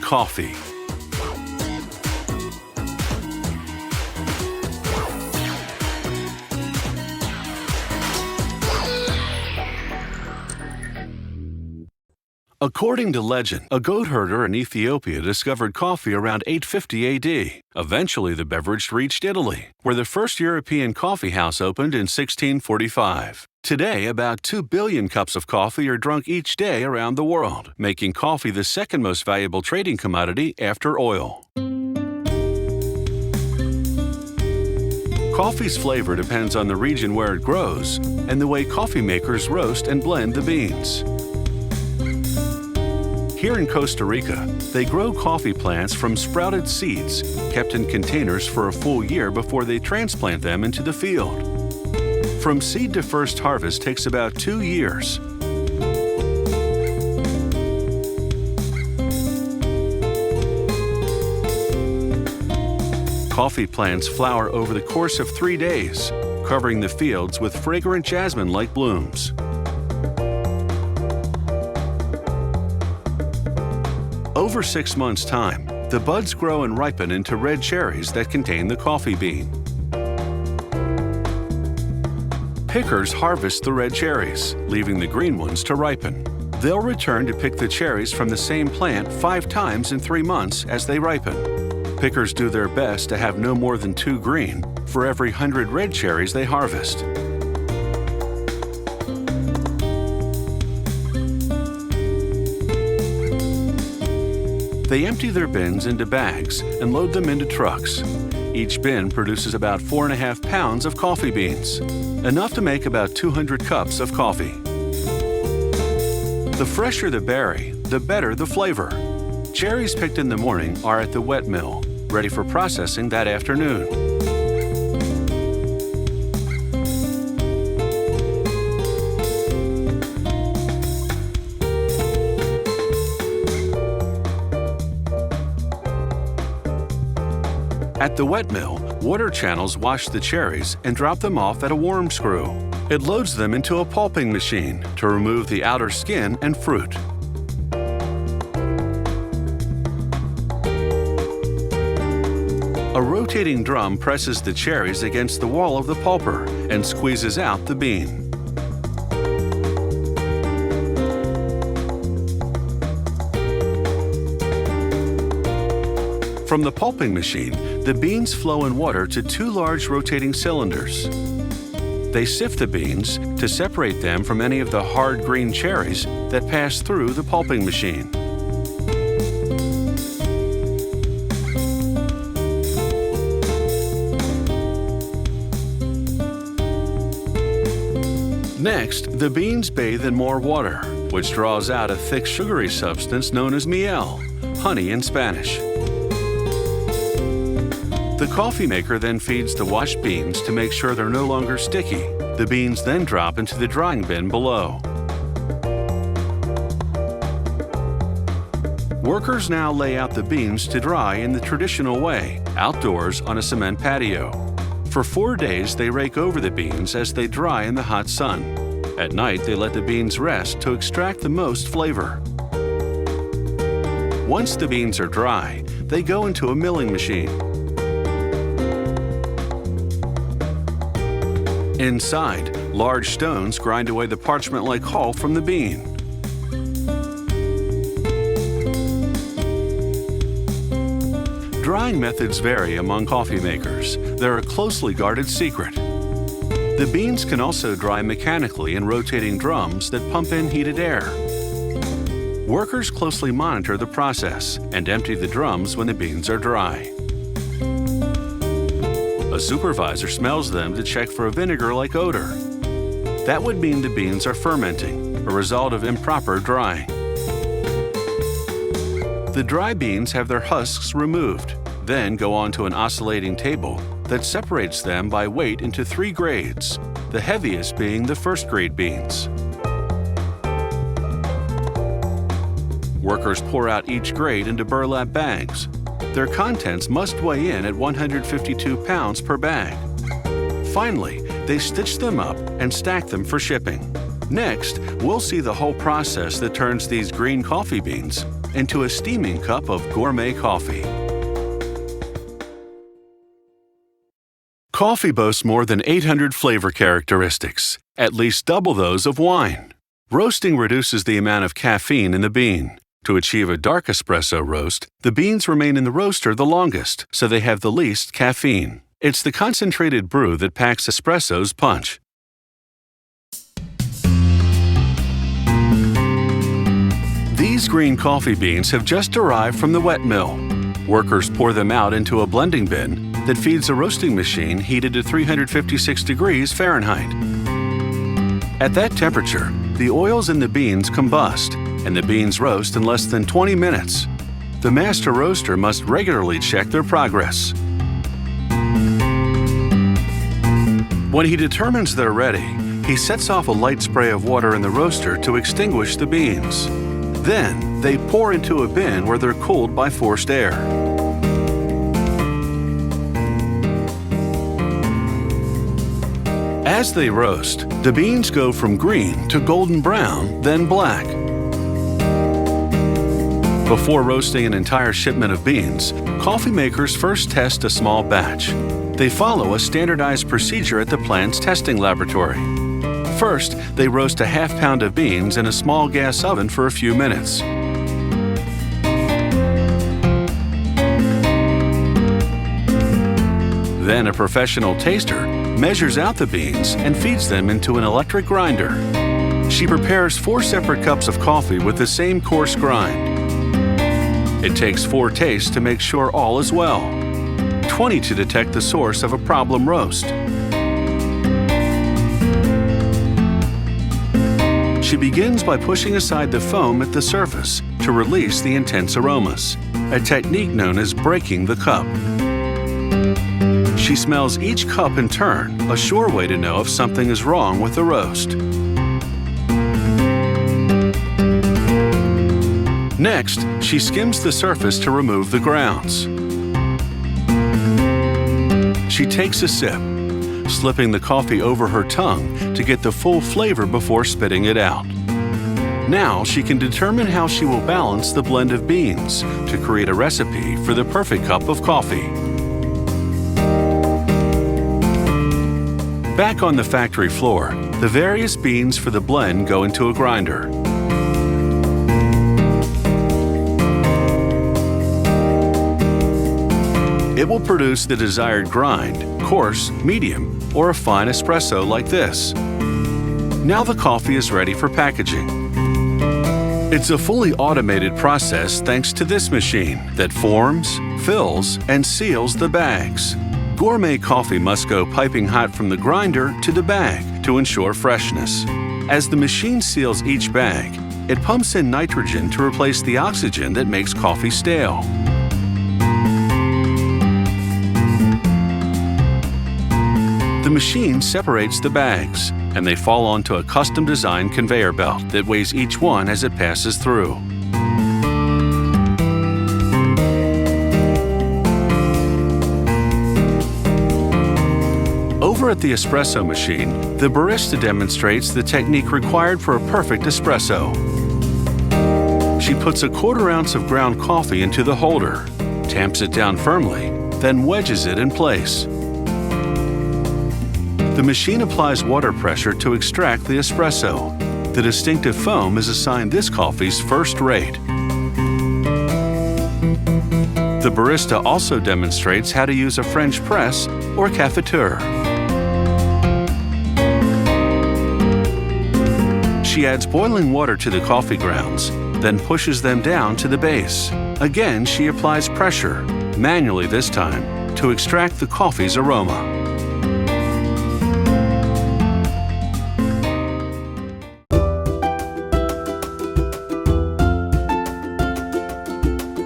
coffee. According to legend, a goat herder in Ethiopia discovered coffee around 850 AD. Eventually, the beverage reached Italy, where the first European coffee house opened in 1645. Today, about 2 billion cups of coffee are drunk each day around the world, making coffee the second most valuable trading commodity after oil. Coffee's flavor depends on the region where it grows and the way coffee makers roast and blend the beans. Here in Costa Rica, they grow coffee plants from sprouted seeds, kept in containers for a full year before they transplant them into the field. From seed to first harvest takes about 2 years. Coffee plants flower over the course of 3 days, covering the fields with fragrant jasmine-like blooms. Over 6 months' time, the buds grow and ripen into red cherries that contain the coffee bean. Pickers harvest the red cherries, leaving the green ones to ripen. They'll return to pick the cherries from the same plant 5 times in 3 months as they ripen. Pickers do their best to have no more than 2 green for every 100 red cherries they harvest. They empty their bins into bags and load them into trucks. Each bin produces about 4.5 pounds of coffee beans, enough to make about 200 cups of coffee. The fresher the berry, the better the flavor. Cherries picked in the morning are at the wet mill, ready for processing that afternoon. At the wet mill, water channels wash the cherries and drop them off at a worm screw. It loads them into a pulping machine to remove the outer skin and fruit. A rotating drum presses the cherries against the wall of the pulper and squeezes out the bean. From the pulping machine, the beans flow in water to 2 large rotating cylinders. They sift the beans to separate them from any of the hard green cherries that pass through the pulping machine. Next, the beans bathe in more water, which draws out a thick sugary substance known as miel, honey in Spanish. The coffee maker then feeds the washed beans to make sure they're no longer sticky. The beans then drop into the drying bin below. Workers now lay out the beans to dry in the traditional way, outdoors on a cement patio. For 4 days, they rake over the beans as they dry in the hot sun. At night, they let the beans rest to extract the most flavor. Once the beans are dry, they go into a milling machine. Inside, large stones grind away the parchment-like hull from the bean. Drying methods vary among coffee makers. They're a closely guarded secret. The beans can also dry mechanically in rotating drums that pump in heated air. Workers closely monitor the process and empty the drums when the beans are dry. A supervisor smells them to check for a vinegar-like odor. That would mean the beans are fermenting, a result of improper drying. The dry beans have their husks removed, then go onto an oscillating table that separates them by weight into 3 grades, the heaviest being the first-grade beans. Workers pour out each grade into burlap bags. Their contents must weigh in at 152 pounds per bag. Finally, they stitch them up and stack them for shipping. Next, we'll see the whole process that turns these green coffee beans into a steaming cup of gourmet coffee. Coffee boasts more than 800 flavor characteristics, at least double those of wine. Roasting reduces the amount of caffeine in the bean. To achieve a dark espresso roast, the beans remain in the roaster the longest, so they have the least caffeine. It's the concentrated brew that packs espresso's punch. These green coffee beans have just arrived from the wet mill. Workers pour them out into a blending bin that feeds a roasting machine heated to 356 degrees Fahrenheit. At that temperature, the oils in the beans combust, and the beans roast in less than 20 minutes. The master roaster must regularly check their progress. When he determines they're ready, he sets off a light spray of water in the roaster to extinguish the beans. Then, they pour into a bin where they're cooled by forced air. As they roast, the beans go from green to golden brown, then black. Before roasting an entire shipment of beans, coffee makers first test a small batch. They follow a standardized procedure at the plant's testing laboratory. First, they roast a half pound of beans in a small gas oven for a few minutes. Then a professional taster measures out the beans and feeds them into an electric grinder. She prepares 4 separate cups of coffee with the same coarse grind. It takes 4 tastes to make sure all is well, 20 to detect the source of a problem roast. She begins by pushing aside the foam at the surface to release the intense aromas, a technique known as breaking the cup. She smells each cup in turn, a sure way to know if something is wrong with the roast. Next, she skims the surface to remove the grounds. She takes a sip, slipping the coffee over her tongue to get the full flavor before spitting it out. Now she can determine how she will balance the blend of beans to create a recipe for the perfect cup of coffee. Back on the factory floor, the various beans for the blend go into a grinder. It will produce the desired grind, coarse, medium, or a fine espresso like this. Now the coffee is ready for packaging. It's a fully automated process thanks to this machine that forms, fills, and seals the bags. Gourmet coffee must go piping hot from the grinder to the bag to ensure freshness. As the machine seals each bag, it pumps in nitrogen to replace the oxygen that makes coffee stale. The machine separates the bags, and they fall onto a custom-designed conveyor belt that weighs each one as it passes through. Over at the espresso machine, the barista demonstrates the technique required for a perfect espresso. She puts a 1/4 ounce of ground coffee into the holder, tamps it down firmly, then wedges it in place. The machine applies water pressure to extract the espresso. The distinctive foam is assigned this coffee's first rate. The barista also demonstrates how to use a French press or cafetiere. She adds boiling water to the coffee grounds, then pushes them down to the base. Again, she applies pressure, manually this time, to extract the coffee's aroma.